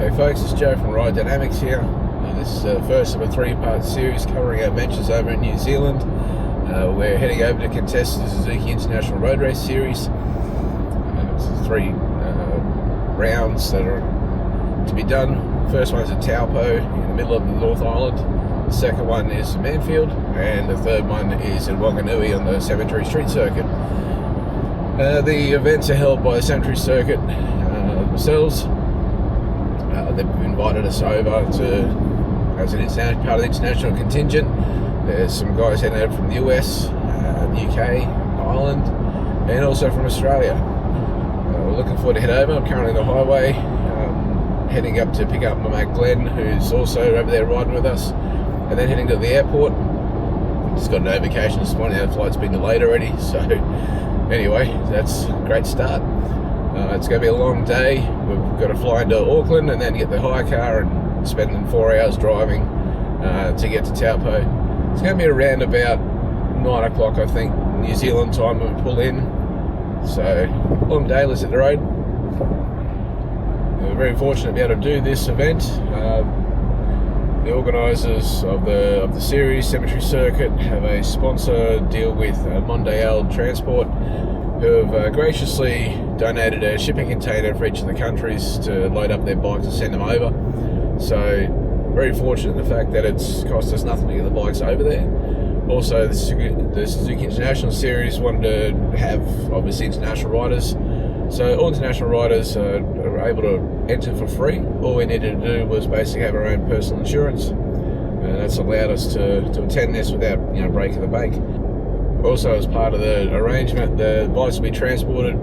Hey folks, it's Joe from RideDynamics here. This is the first of a three-part series covering our adventures over in New Zealand. We're heading over to contest the Suzuki International Road Race Series. It's three rounds that are to be done. The first one is at Taupo in the middle of the North Island. The second one is Manfield, and the third one is in Whanganui on the Cemetary Street Circuit. The events are held by the Cemetary Circuit themselves. They've invited us over as an part of the international contingent. There's some guys heading over from the US, the UK, Ireland, and also from Australia. We're looking forward to head over. I'm currently on the highway, heading up to pick up my mate Glenn, who's also over there riding with us, and then heading to the airport. Just got a notification this morning that the flight's been delayed already, so anyway, that's a great start. It's going to be a long day. We've got to fly into Auckland and then get the hire car and spend 4 hours driving to get to Taupo. It's going to be around about 9 o'clock, I think, New Zealand time when we pull in. So, long day, let's hit the road. We're very fortunate to be able to do this event. The organisers of the series, Cemetary Circuit, have a sponsor deal with Mondial Transport, who have graciously donated a shipping container for each of the countries to load up their bikes and send them over. So very fortunate in the fact that it's cost us nothing to get the bikes over there. Also, the Suzuki International Series wanted to have obviously international riders, so all international riders are able to enter for free. All we needed to do was basically have our own personal insurance, and that's allowed us to attend this without breaking the bank. Also, as part of the arrangement, the bikes will be transported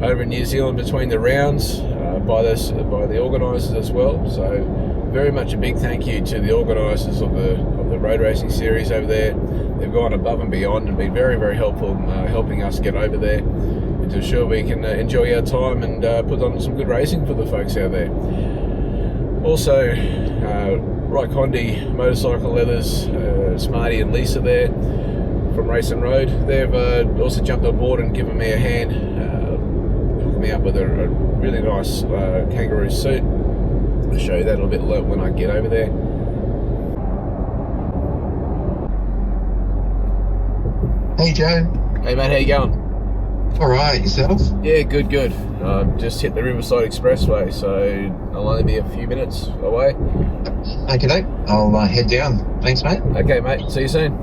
over in New Zealand between the rounds by the organisers as well. So, very much a big thank you to the organisers of the road racing series over there. They've gone above and beyond and been very, very helpful, helping us get over there to ensure we can enjoy our time and put on some good racing for the folks out there. Also, Condi Motorcycle Leathers, Smarty and Lisa there from Race and Road, they've also jumped on board and given me a hand, hooked me up with a really nice kangaroo suit. I'll show you that a little bit when I get over there. Hey Joe. Hey mate, how you going? Alright, yourself? Yeah, good. Just hit the Riverside Expressway, so I'll only be a few minutes away. Okay, I'll head down. Thanks mate. Okay mate, see you soon.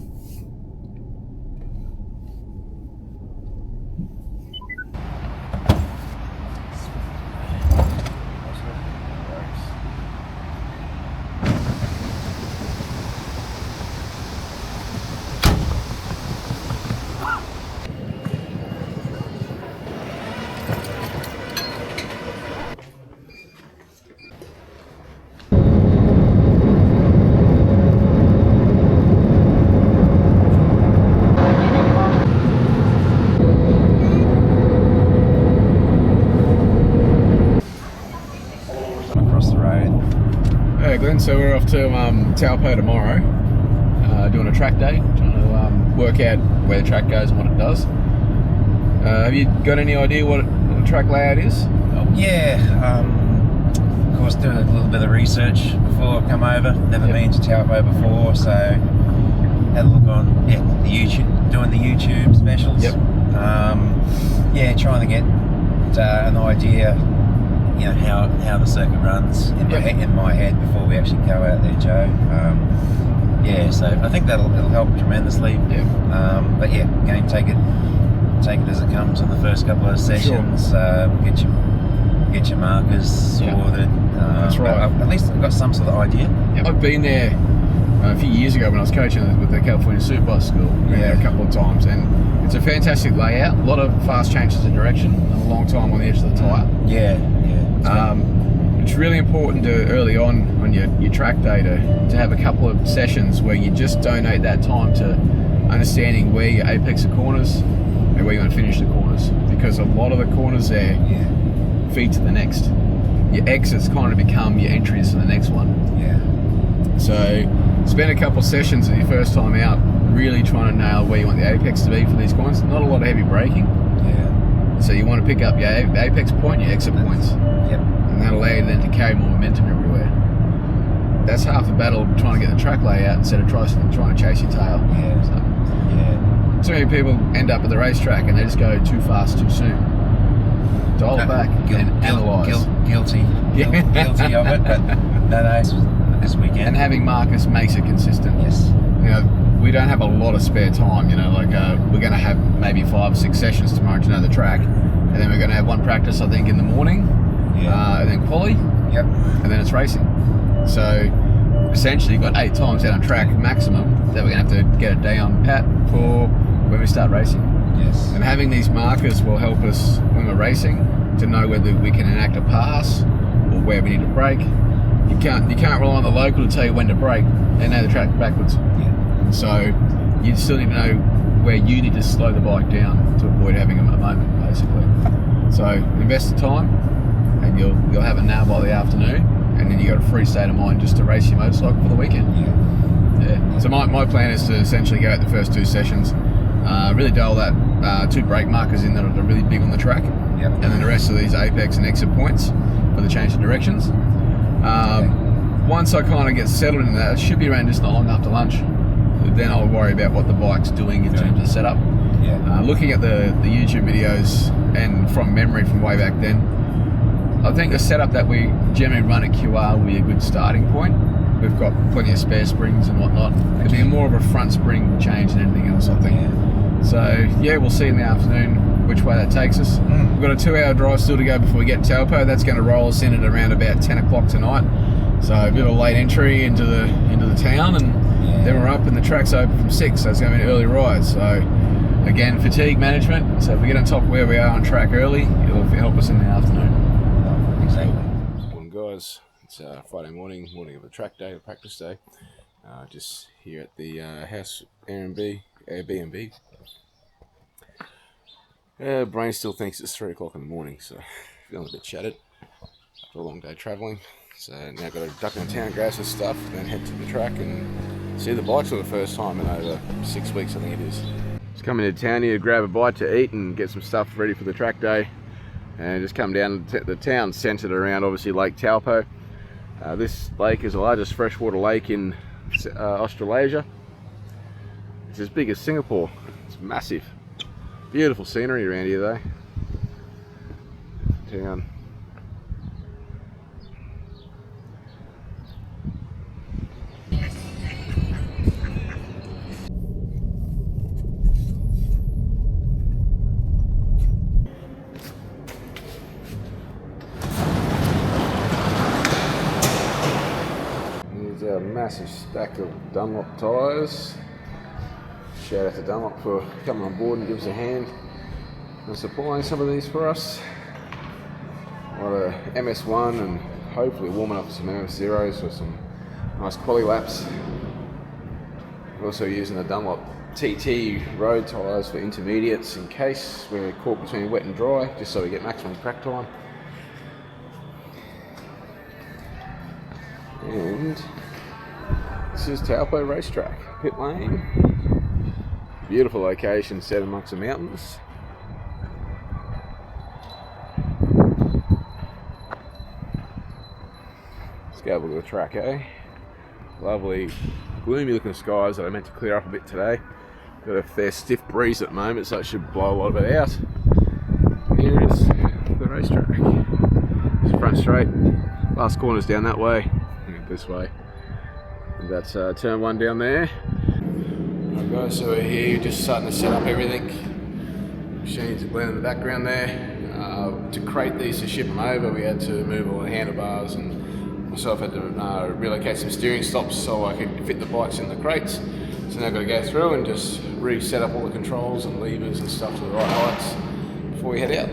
So we're off to Taupo tomorrow, doing a track day, trying to work out where the track goes and what it does. Have you got any idea what the track layout is? Yeah, of course doing a little bit of research before I've come over. Never been to Taupo before, so had a look on the YouTube, doing the YouTube specials. Yep. Trying to get an idea, how the circuit runs in my head before we actually go out there, Joe. So I think it'll help tremendously. Yeah. Again, take it as it comes in the first couple of sessions. Sure. Get your markers sorted. That's right. At least I've got some sort of idea. Yep. I've been there a few years ago when I was coaching with the California Superbike School. A couple of times, and it's a fantastic layout. A lot of fast changes of direction, and a long time on the edge of the tyre. It's really important to early on your track day to have a couple of sessions where you just donate that time to understanding where your apex of corners and where you're going to finish the corners, because a lot of the corners there feed to the next. Your exits kind of become your entries to the next one. So spend a couple of sessions of your first time out really trying to nail where you want the apex to be for these corners. Not a lot of heavy braking. So you want to pick up your apex point, your exit points. Yep. And that'll allow you then to carry more momentum everywhere. That's half the battle, trying to get the track layout instead of trying to chase your tail. Yeah. So, Yeah. too many people end up at the racetrack and they just go too fast too soon. Dial it back and analyse. Guilty. Yeah. Guilty of it, but no, this weekend. And having markers makes it consistent. Yes. You know, we don't have a lot of spare time. You know, like we're going to have maybe 5 or 6 sessions tomorrow to know the track, and then we're going to have one practice, I think, in the morning, and then quali, yep, and then it's racing. So essentially, you've got 8 times out on track maximum that we're going to have to get it down pat for when we start racing. Yes. And having these markers will help us when we're racing to know whether we can enact a pass or where we need to brake. You can't rely on the local to tell you when to brake. They know the track backwards. Yeah. So you still need to know where you need to slow the bike down to avoid having a moment, basically. So invest the time, and you'll have it now by the afternoon, and then you got a free state of mind just to race your motorcycle for the weekend. Yeah. So my plan is to essentially go out the first 2 sessions, really dial that 2 brake markers in that are really big on the track, and then the rest of these apex and exit points for the change of directions. Once I kind of get settled in that, it should be around just not long after lunch. Then I'll worry about what the bike's doing in terms of setup. Yeah. Looking at the YouTube videos and from memory from way back then, I think the setup that we generally run at QR will be a good starting point. We've got plenty of spare springs and whatnot. It'll be more of a front spring change than anything else, I think. Yeah. So yeah, we'll see in the afternoon which way that takes us. We've got a 2-hour drive still to go before we get to Taupo. That's going to roll us in at around about 10 o'clock tonight. So a bit of a late entry into the town, and then we're up and the track's open from 6, so it's going to be an early ride. So again, fatigue management. So if we get on top of where we are on track early, it'll help us in the afternoon. Exactly. Morning, guys. It's Friday morning of the track day, the practice day. Just here at the house Airbnb. Brain still thinks it's 3 o'clock in the morning, so feeling a bit shattered after a long day travelling. So now got to duck in town, grab some stuff, then head to the track and see the bikes for the first time in over 6 weeks, I think it is. Just coming into town here to grab a bite to eat and get some stuff ready for the track day, and just come down to the town centred around obviously Lake Taupo. This lake is the largest freshwater lake in Australasia. It's as big as Singapore. It's massive. Beautiful scenery around here though. Town. Here's our massive stack of Dunlop tyres. Shout out to Dunlop for coming on board and give us a hand and supplying some of these for us. A lot of MS1 and hopefully warming up some MS0s for some nice quali laps. We're also using the Dunlop TT road tyres for intermediates in case we're caught between wet and dry, just so we get maximum crack time. And this is Taupo Racetrack, pit lane. Beautiful location set amongst the mountains. Let's go have a look at the track, eh? Lovely, gloomy looking skies that I meant to clear up a bit today. Got a fair stiff breeze at the moment, so it should blow a lot of it out. Here is the racetrack. It's front straight. Last corner's down that way, this way. And that's turn 1 down there. Alright guys, so we're here just starting to set up everything. Machines are blending in the background there. To crate these to ship them over, we had to move all the handlebars, and myself had to relocate some steering stops so I could fit the bikes in the crates. So now I've got to go through and just reset up all the controls and levers and stuff to the right heights before we head out.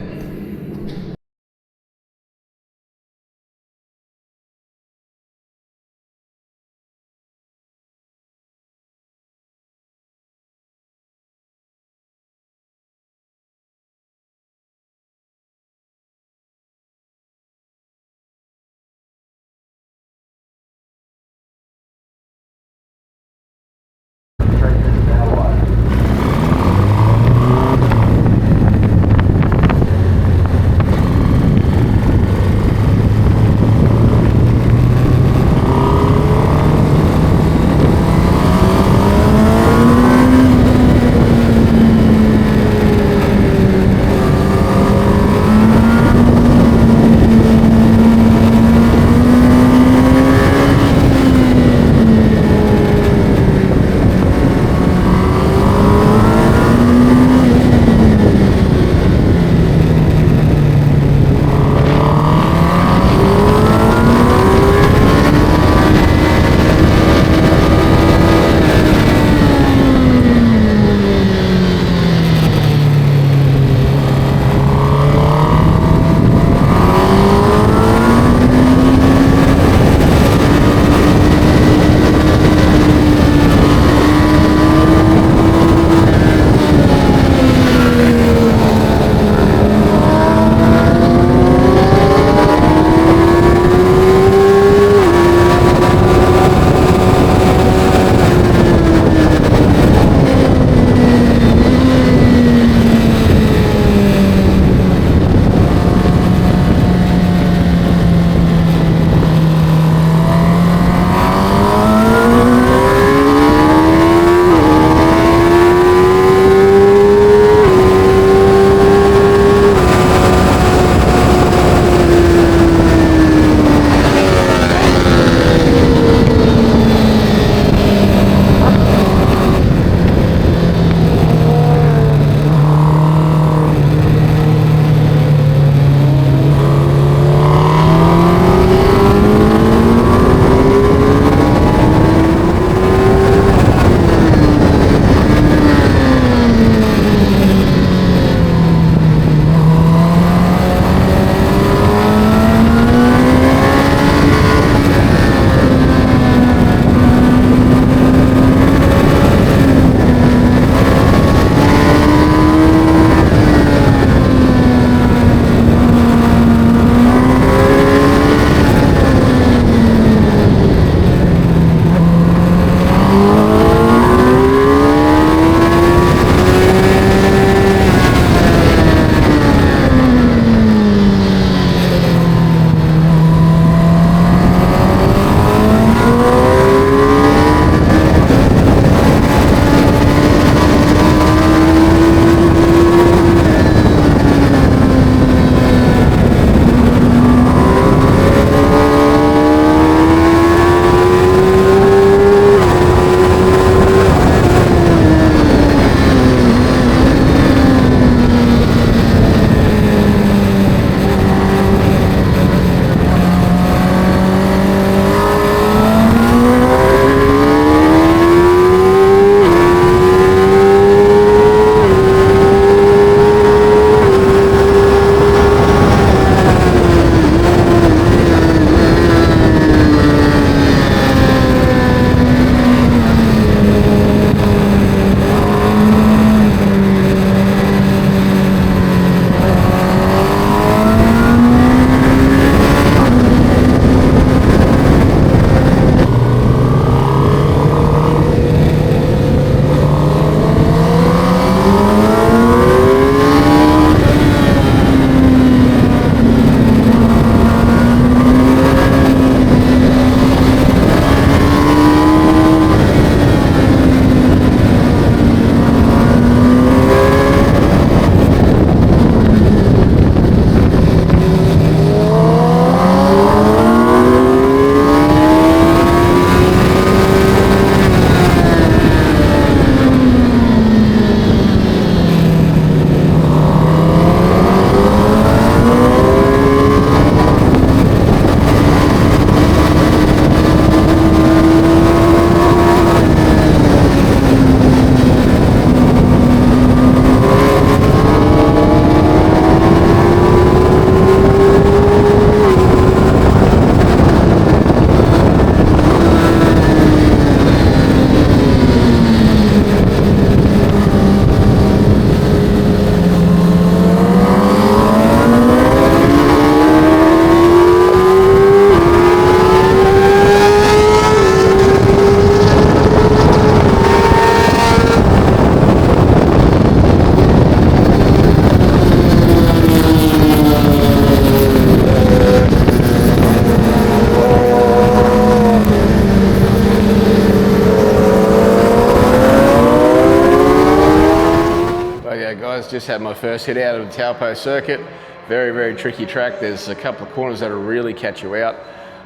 just had my first hit out of the Taupo Circuit. Very, very tricky track. There's a couple of corners that'll really catch you out.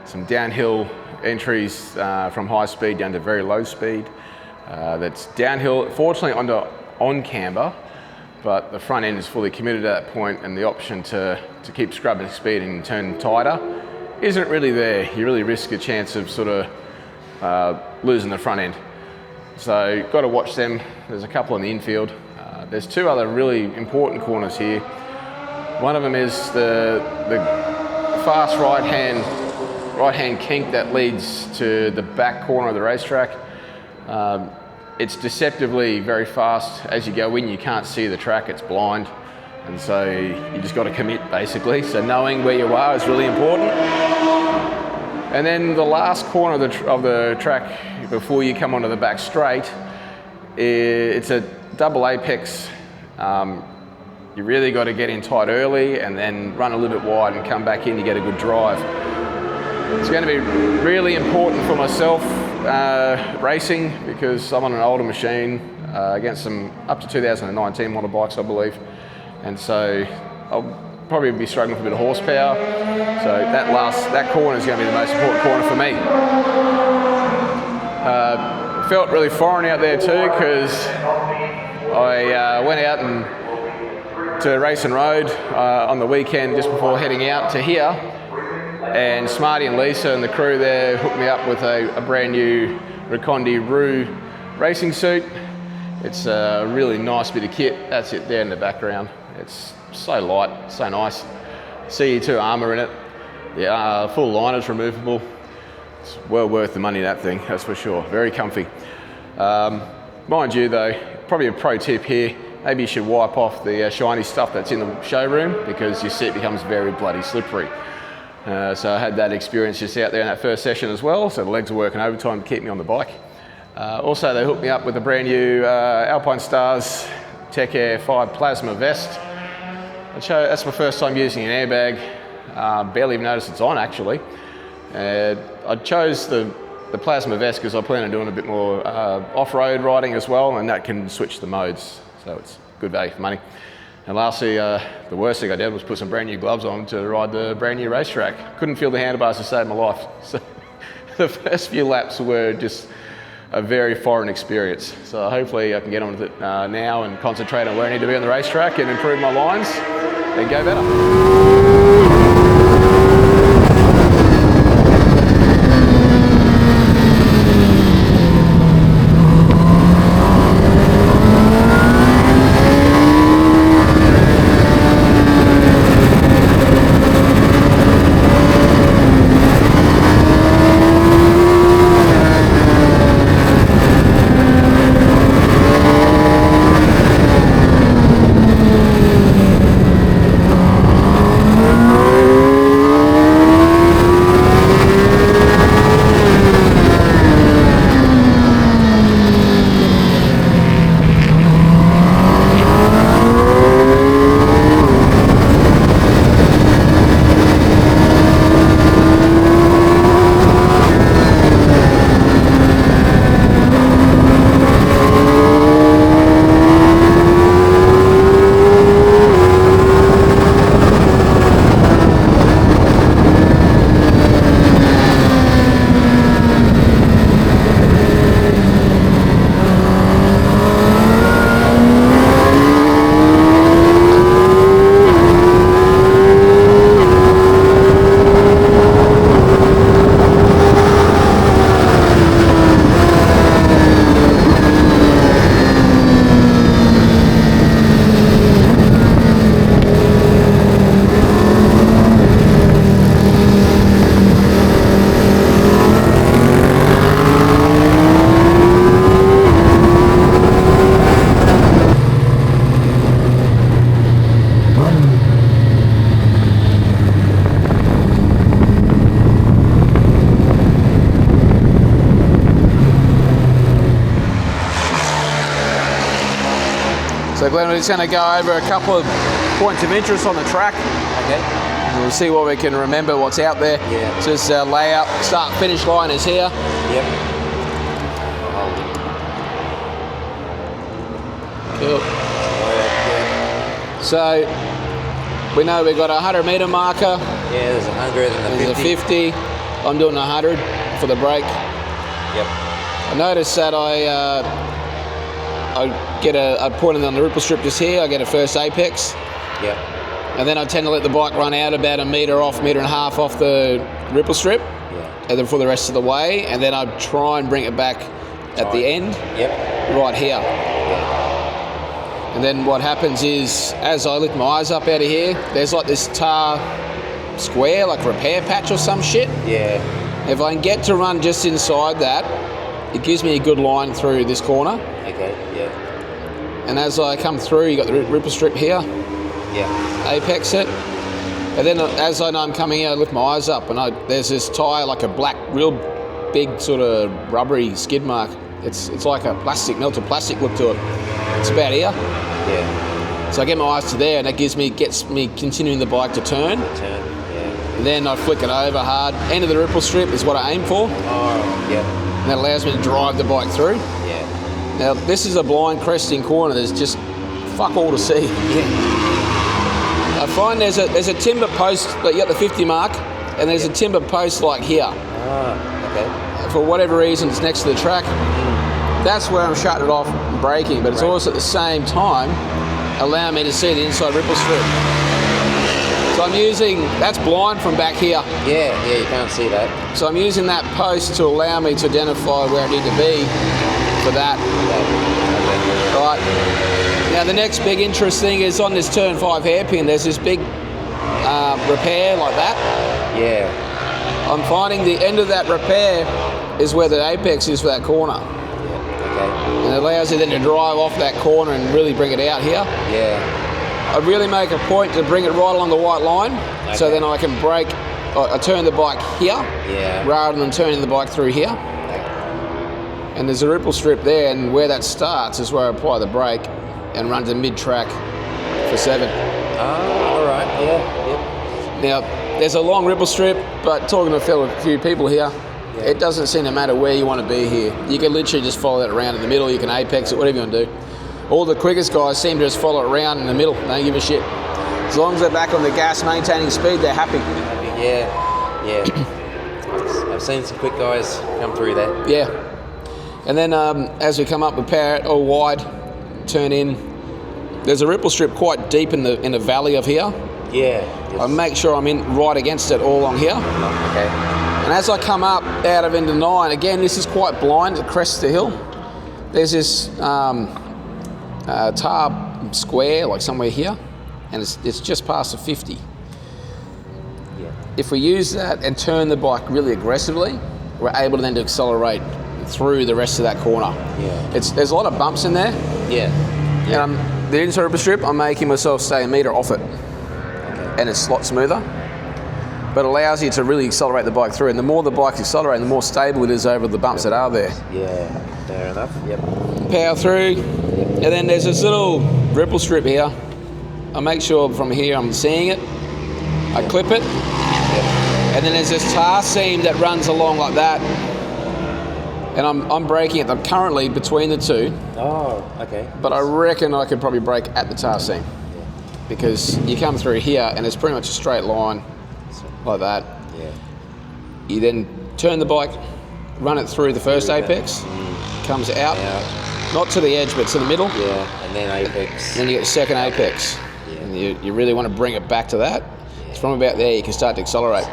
Some downhill entries from high speed down to very low speed. That's downhill, fortunately on camber, but the front end is fully committed at that point, and the option to keep scrubbing speed and turn tighter isn't really there. You really risk a chance of sort of losing the front end. So got to watch them. There's a couple in the infield. There's two other really important corners here. One of them is the fast right-hand kink that leads to the back corner of the racetrack. It's deceptively very fast. As you go in, you can't see the track, it's blind. And so you just got to commit, basically. So knowing where you are is really important. And then the last corner of the track before you come onto the back straight, it's a double apex. You really got to get in tight early and then run a little bit wide and come back in to get a good drive. It's going to be really important for myself racing, because I'm on an older machine against some up to 2019 model bikes, I believe. And so I'll probably be struggling for a bit of horsepower. So that corner is going to be the most important corner for me. Felt really foreign out there too, because I went out to Race and Road on the weekend just before heading out to here, and Smarty and Lisa and the crew there hooked me up with a brand new Recondi Roo racing suit. It's a really nice bit of kit. That's it there in the background. It's so light, so nice. CE2 armour in it. The full liner's removable. It's well worth the money, that thing, that's for sure. Very comfy. Mind you though, probably a pro tip here, maybe you should wipe off the shiny stuff that's in the showroom, because your seat becomes very bloody slippery. So I had that experience just out there in that first session as well, so the legs are working overtime to keep me on the bike. Also, they hooked me up with a brand new Alpine Stars Tech Air 5 plasma vest. That's my first time using an airbag. Barely even noticed it's on, actually. I chose the plasma vest because I plan on doing a bit more off-road riding as well, and that can switch the modes, so it's good value for money. And lastly, the worst thing I did was put some brand new gloves on to ride the brand new racetrack. Couldn't feel the handlebars to save my life. So the first few laps were just a very foreign experience. So hopefully I can get on with it now and concentrate on where I need to be on the racetrack and improve my lines and go better. So Glenn, we're just going to go over a couple of points of interest on the track. Okay. We'll see what we can remember, what's out there. Yeah. So this layout, start finish line is here. Yep. Cool. So we know we've got a 100 metre marker. Yeah, there's 100 and There's a 50. I'm doing 100 for the brake. Yep. I noticed that I get a point on the ripple strip just here. I get a first apex. Yep. And then I tend to let the bike run out about a metre and a half off the ripple strip. Yeah. And then for the rest of the way. And then I try and bring it back at the end. Yep. Right here. Yeah. And then what happens is, as I lift my eyes up out of here, there's like this tar square, like repair patch or some shit. Yeah. If I can get to run just inside that, it gives me a good line through this corner. Okay, yeah. And as I come through, you got the ripple strip here. Yeah. Apex it. And then as I know I'm coming out, I lift my eyes up and there's this tyre, like a black, real big sort of rubbery skid mark. It's like a melted plastic look to it. It's about here. Yeah. So I get my eyes to there and that gets me continuing the bike to turn. Yeah. And then I flick it over hard. End of the ripple strip is what I aim for. Oh, yeah. And that allows me to drive the bike through. Yeah. Now this is a blind cresting corner. There's just fuck all to see. Yeah. I find there's a timber post, like you got the 50 mark, and there's a timber post like here. Ah, okay. For whatever reason, it's next to the track. That's where I'm shutting it off and braking, but it's also at the same time allowing me to see the inside ripple strip. So I'm using, that's blind from back here. Yeah, you can't see that. So I'm using that post to allow me to identify where I need to be for that. Right. Now the next big interest thing is on this turn 5 hairpin, there's this big repair like that. Yeah. I'm finding the end of that repair is where the apex is for that corner. Okay. And it allows you then to drive off that corner and really bring it out here. Yeah. I really make a point to bring it right along the white line, so then I can brake. I turn the bike here, rather than turning the bike through here. And there's a ripple strip there, and where that starts is where I apply the brake and run to mid-track for 7. Ah, all right. Yeah. Yep. Now there's a long ripple strip, but talking to a few people here, it doesn't seem to matter where you want to be here. You can literally just follow that around in the middle. You can apex it, whatever you want to do. All the quickest guys seem to just follow it around in the middle. They don't give a shit. As long as they're back on the gas, maintaining speed, they're happy. Yeah. I've seen some quick guys come through that. Yeah. And then as we come up, we power it all wide, turn in. There's a ripple strip quite deep in the valley of here. Yeah. Yes. I make sure I'm in right against it all along here. Okay. And as I come up out of into 9, again, this is quite blind, it crests the hill. There's this tar square, like somewhere here, and it's just past the 50. Yeah. If we use that and turn the bike really aggressively, we're able to then to accelerate through the rest of that corner. Yeah. There's a lot of bumps in there. Yeah. And the inside ripple strip, I'm making myself stay a metre off it. And it's a lot smoother. But it allows you to really accelerate the bike through. And the more the bike's accelerating, the more stable it is over the bumps that are there. Yeah, fair enough. Yep. Power through. And then there's this little ripple strip here. I make sure from here I'm seeing it. I clip it. And then there's this tar seam that runs along like that. And I'm braking it. I'm currently between the two. Oh, okay. But I reckon I could probably brake at the tar seam. Because you come through here and it's pretty much a straight line like that. Yeah. You then turn the bike, run it through the first apex, comes out, not to the edge but to the middle. Yeah, and then apex. And then you get the second apex. Yeah. And you really want to bring it back to that. It's from about there you can start to accelerate.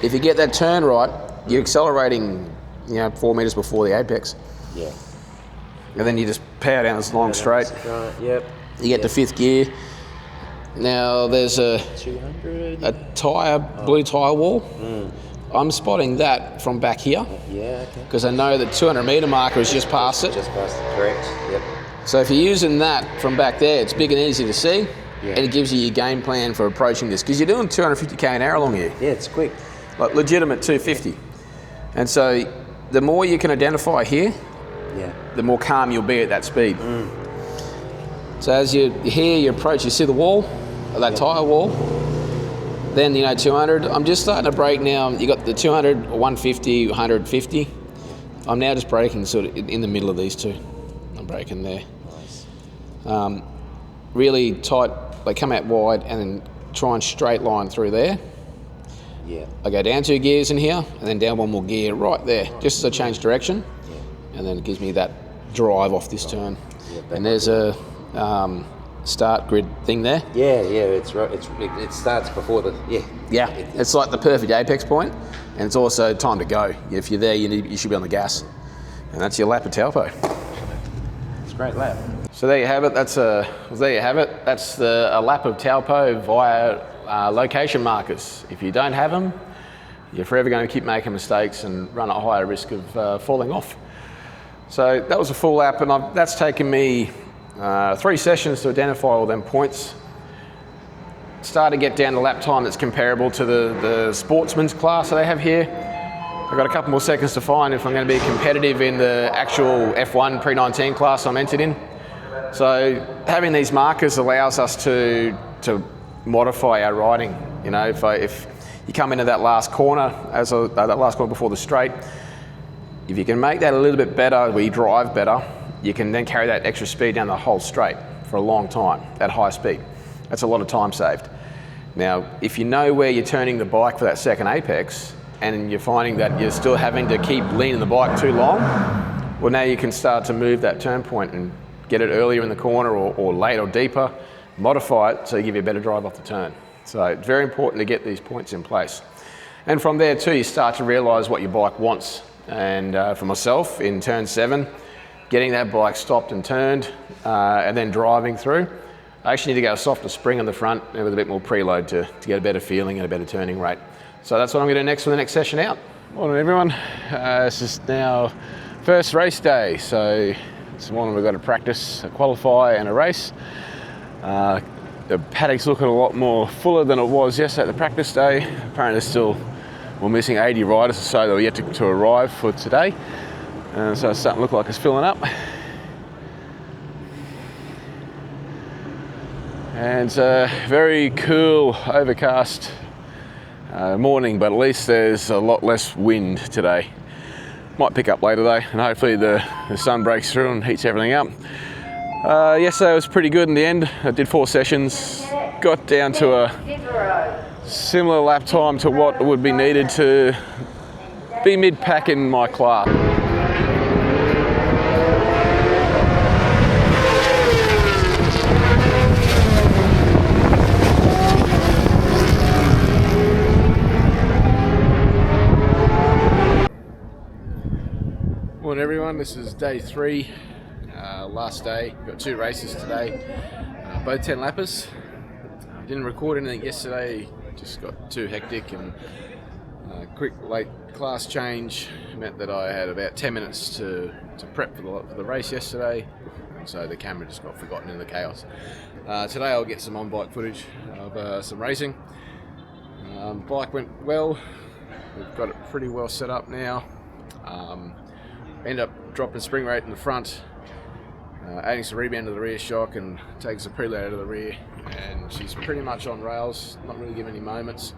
If you get that turn right, you're accelerating 4 metres before the apex. Yeah. And then you just power down this long straight. Right. Yep. You get to 5th gear. Now there's a 200. blue tyre wall. I'm spotting that from back here. Yeah, okay. Because I know the 200 metre marker is just past it. Just past it, correct. Yep. So if you're using that from back there, it's big and easy to see. Yeah. And it gives you your game plan for approaching this. Because you're doing 250k an hour along here. Yeah, it's quick. Like legitimate 250. And so the more you can identify here, the more calm you'll be at that speed. So as you approach, you see the wall, that tyre wall, then 200. I'm just starting to brake now. You got the 200, 150, 150. I'm now just braking sort of in the middle of these two. I'm braking there. Nice. Really tight they come out wide and then try and straight line through there. Yeah. I go down 2 gears in here and then down 1 more gear right there, just as I change direction. Yeah. And then it gives me that drive off this turn. Yeah, and there's a start grid thing there. Yeah, it's right. It starts before the It's like the perfect apex point, and it's also time to go. If you're there, you should be on the gas, and that's your lap of Taupo. It's a great lap. So there you have it. That's a lap of Taupo via location markers. If you don't have them, you're forever going to keep making mistakes and run a higher risk of falling off. So that was a full lap, and that's taken me 3 sessions to identify all them points. Start to get down to lap time that's comparable to the sportsman's class that they have here. I've got a couple more seconds to find if I'm going to be competitive in the actual F1 pre-19 class I'm entered in. So having these markers allows us to modify our riding. You know, if you come into that last corner, that last corner before the straight, if you can make that a little bit better, where you drive better, you can then carry that extra speed down the whole straight for a long time at high speed. That's a lot of time saved. Now, if you know where you're turning the bike for that second apex, and you're finding that you're still having to keep leaning the bike too long, well, now you can start to move that turn point and get it earlier in the corner or late or deeper, modify it so you give you a better drive off the turn. So it's very important to get these points in place. And from there too, you start to realise what your bike wants. And for myself, in turn 7, getting that bike stopped and turned, and then driving through, I actually need to go a softer spring on the front and with a bit more preload to get a better feeling and a better turning rate. So that's what I'm going to do next for the next session out. Morning everyone, this is now first race day. So this morning we've got to practice, a qualify and a race. The paddock's looking a lot more fuller than it was yesterday at the practice day. Apparently we're missing 80 riders or so that were yet to arrive for today. So it's starting to look like it's filling up. And it's a very cool, overcast morning, but at least there's a lot less wind today. Might pick up later though, and hopefully the sun breaks through and heats everything up. Yesterday was pretty good in the end. I did 4 sessions, got down to a similar lap time to what would be needed to be mid-pack in my class. Morning everyone, this is day 3, last day. Got 2 races today, both 10 lappers. I didn't record anything yesterday, just got too hectic, and quick late class change meant that I had about 10 minutes to prep for the race yesterday, and so the camera just got forgotten in the chaos. Today I'll get some on-bike footage of some racing. Bike went well, we've got it pretty well set up now. End up dropping spring rate in the front, adding some rebound to the rear shock and taking some preload out of the rear, and she's pretty much on rails, not really giving any moments.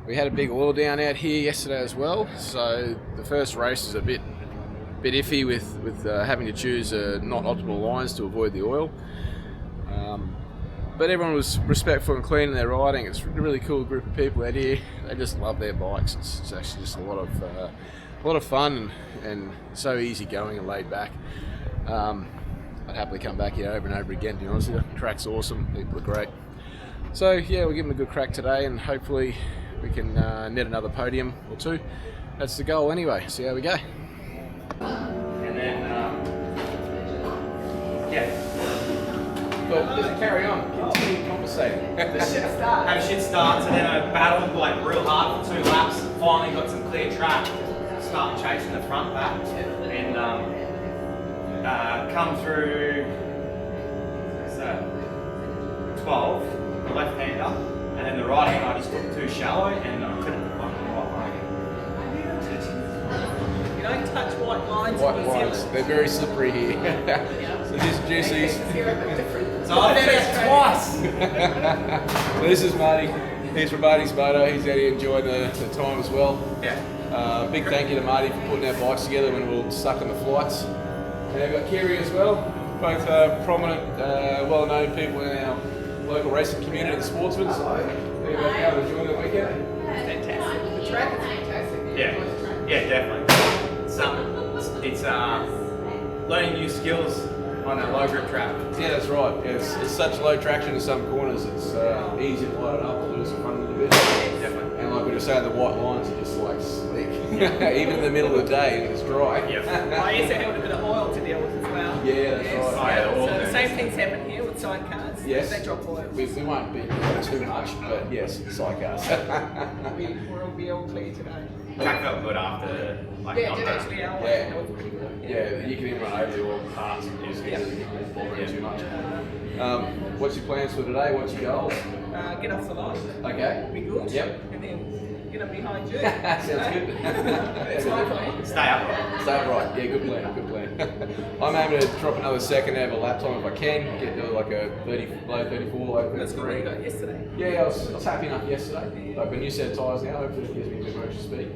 We had a big oil down out here yesterday as well, so the first race is a bit iffy with having to choose not optimal lines to avoid the oil. But everyone was respectful and clean in their riding. It's a really cool group of people out here. They just love their bikes. It's actually just a lot of fun and so easy going and laid back. I'd happily come back here over and over again, to be honest with you. The track's awesome, people are great. So yeah, we'll give them a good crack today, and hopefully we can net another podium or 2. That's the goal anyway, see how we go. And then, But does it carry on? Continue conversating. Had a shit start, so then I battled like real hard for 2 laps. Finally got some clear track. Started chasing the front back and come through 12, the left hander, and then the right hand I just took too shallow and I couldn't find the right line. You don't touch white lines. White lines, they're very slippery here. So just juices. So I've done it twice. So this is Marty. He's from Marty's Moto. He's out here enjoying the time as well. Yeah. Big thank you to Marty for putting our bikes together when we were stuck on the flights. And I've got Kiri as well. Both prominent, well-known people in our local racing community and sportsmen. So, how are you enjoying the weekend? Fantastic. The track is fantastic. Yeah, definitely. It's learning new skills on a low grip track. Yeah, that's right. Yeah, it's such low traction in some corners. It's easy to light it up and lose some fun in the bit. Definitely. And like we were saying, the white lines are just like slick. Even in the middle of the day and it's dry. I also have a bit of oil to deal with as well. Yeah, that's right. So the same things happen here with sidecars. Yes. They drop oil. We won't be too much, but yes, sidecars. We'll be all clear today. Track felt good after like Yeah, it not did that. actually. Yeah. That was pretty good. Yeah, you can even run over the oil parts and just get too much. What's your plans for today? What's your goals? Get off the line. Okay. Be good. Yep. And then get up behind you. Sounds good. That's my plan. Stay upright. Stay upright. Yeah, good plan. Good plan. I'm aiming to drop another second over lap time if I can. Get to like a 30, low 34, low That's good what 33. you got yesterday. Yeah, I was happy enough yesterday. Like when you said tyres now, hopefully it gives me a bit more extra speed.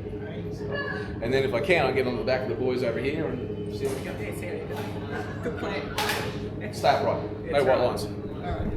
And then if I can, I'll get on the back of the boys over here and see how we go. Yeah, see how you do. Good plan. Stay upright. No white lines. Alright.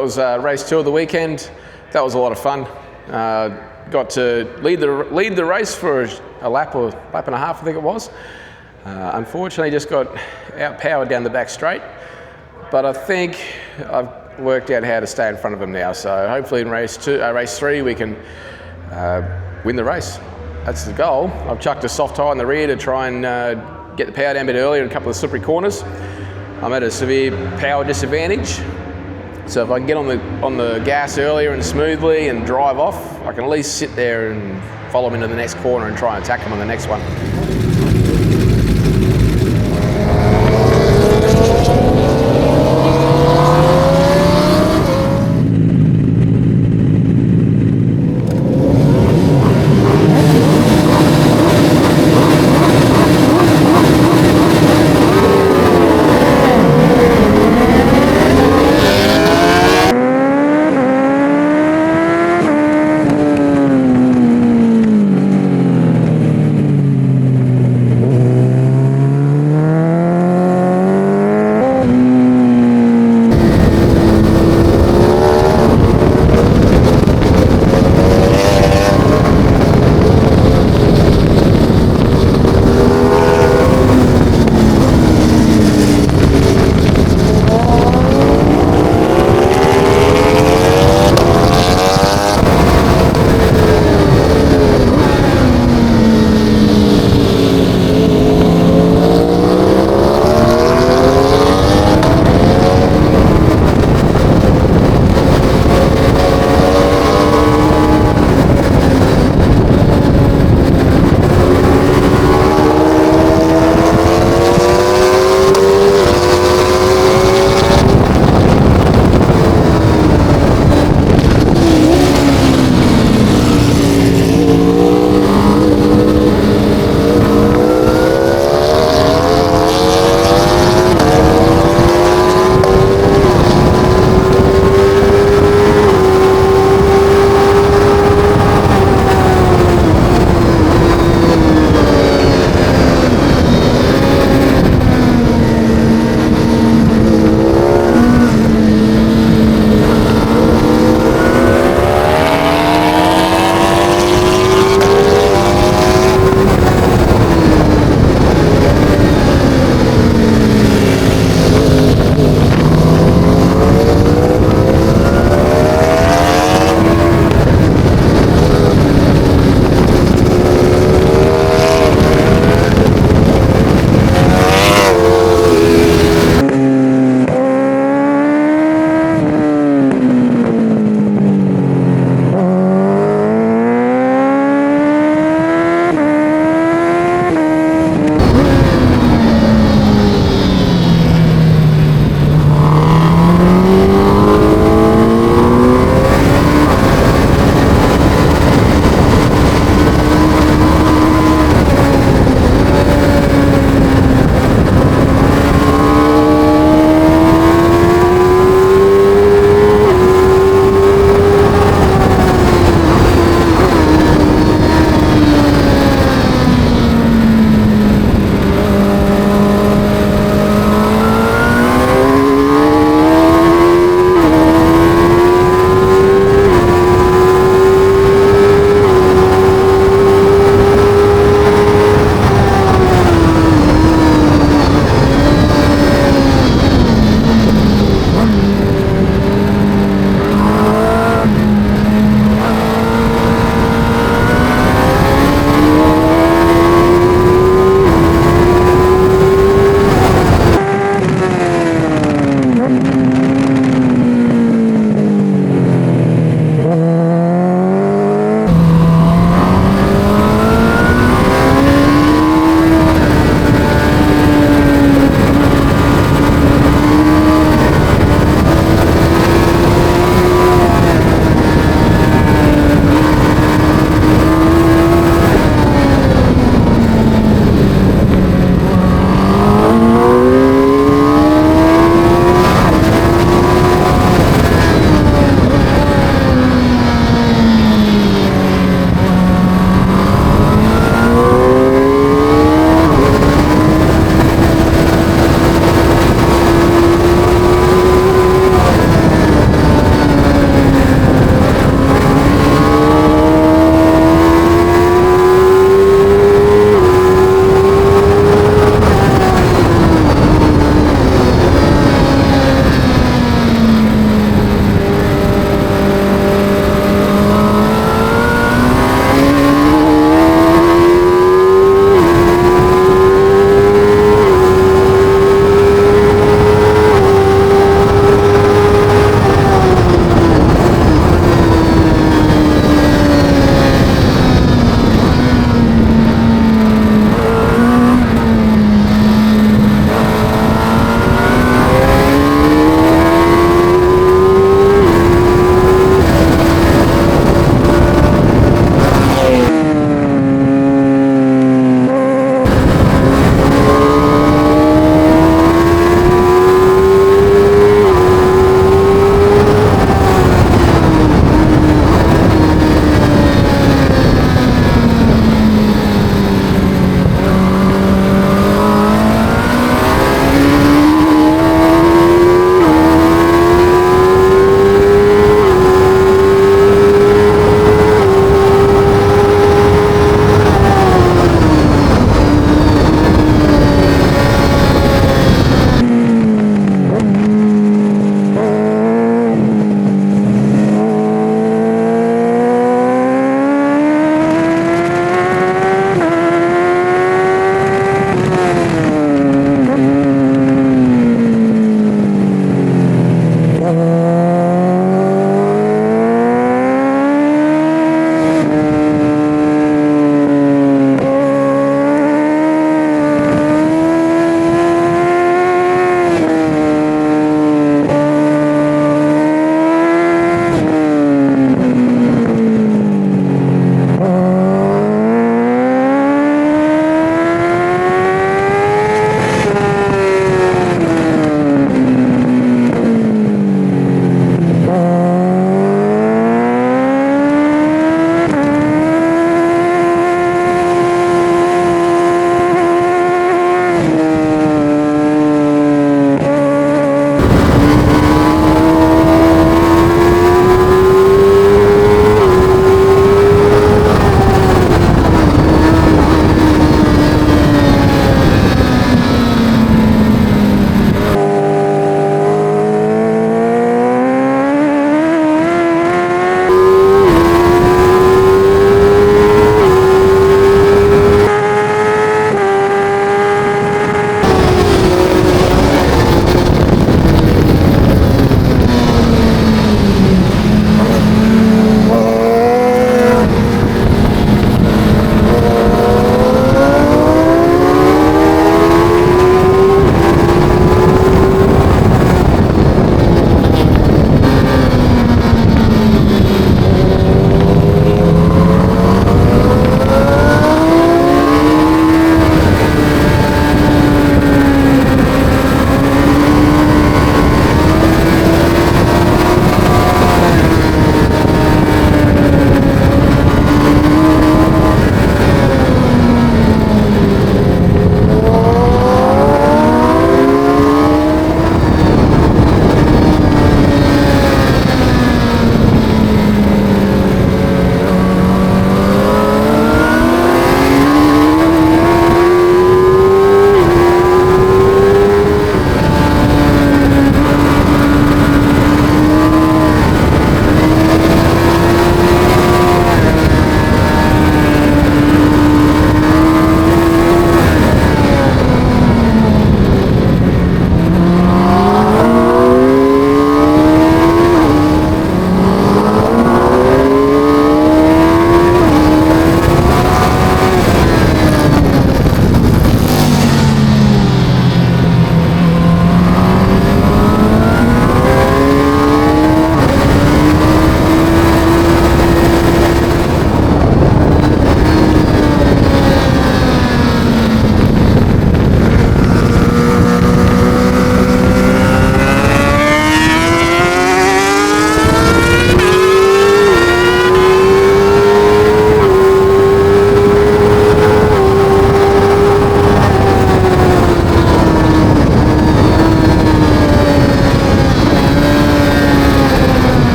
that was race 2 of the weekend. That was a lot of fun. Got to lead the race for a lap or lap and a half, I think it was. Unfortunately, just got outpowered down the back straight. But I think I've worked out how to stay in front of them now. So hopefully in race 3 we can win the race. That's the goal. I've chucked a soft tyre in the rear to try and get the power down a bit earlier in a couple of slippery corners. I'm at a severe power disadvantage. So if I can get on the gas earlier and smoothly and drive off, I can at least sit there and follow them into the next corner and try and attack them on the next one.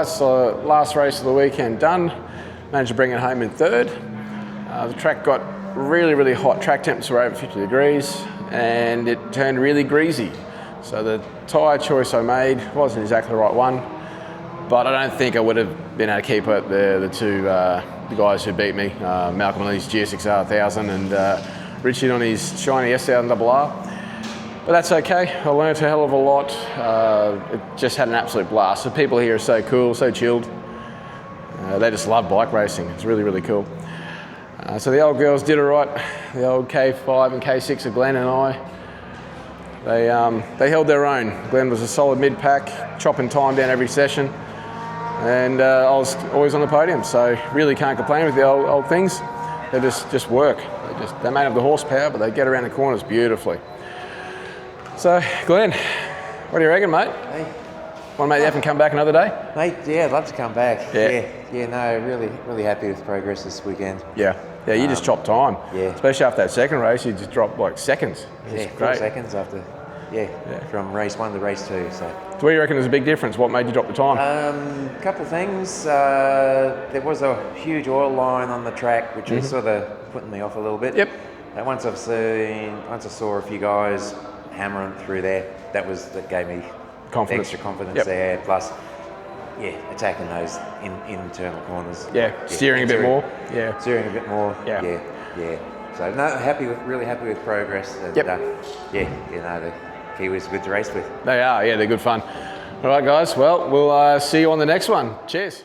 guys. Last race of the weekend done. Managed to bring it home in third. The track got really hot. Track temps were over 50 degrees and it turned really greasy. So the tyre choice I made wasn't exactly the right one, but I don't think I would have been able to keep up the two the guys who beat me, Malcolm on his GSXR 1000 and Richard on his shiny S1000RR. But that's okay. I learned a hell of a lot. It just had an absolute blast. The people here are so cool, so chilled. They just love bike racing. It's really cool. So the old girls did it right. The old K5 and K6 of Glenn and I. They held their own. Glenn was a solid mid-pack, chopping time down every session. And I was always on the podium, so really can't complain with the old things. They just work. They may have the horsepower, but they get around the corners beautifully. So, Glenn, what do you reckon, mate? Hey. Want to make the effort and come back another day? Mate, yeah, I'd love to come back. Yeah. No, really happy with progress this weekend. Yeah, you just chopped time. Yeah. Especially after that second race, you just dropped like seconds. Yeah, great. 4 seconds after, from race 1 to race 2. So what do you reckon is a big difference? What made you drop the time? Couple things. There was a huge oil line on the track, which was sort of putting me off a little bit. Yep. And once I saw a few guys hammering through there, that gave me Confidence. extra confidence there. Plus, attacking those internal corners. Steering a bit more. Yeah. Steering a bit more. Yeah. So really happy with progress. And, Yep. the Kiwis are good to race with. They are. Yeah, they're good fun. All right, guys. Well, we'll see you on the next one. Cheers.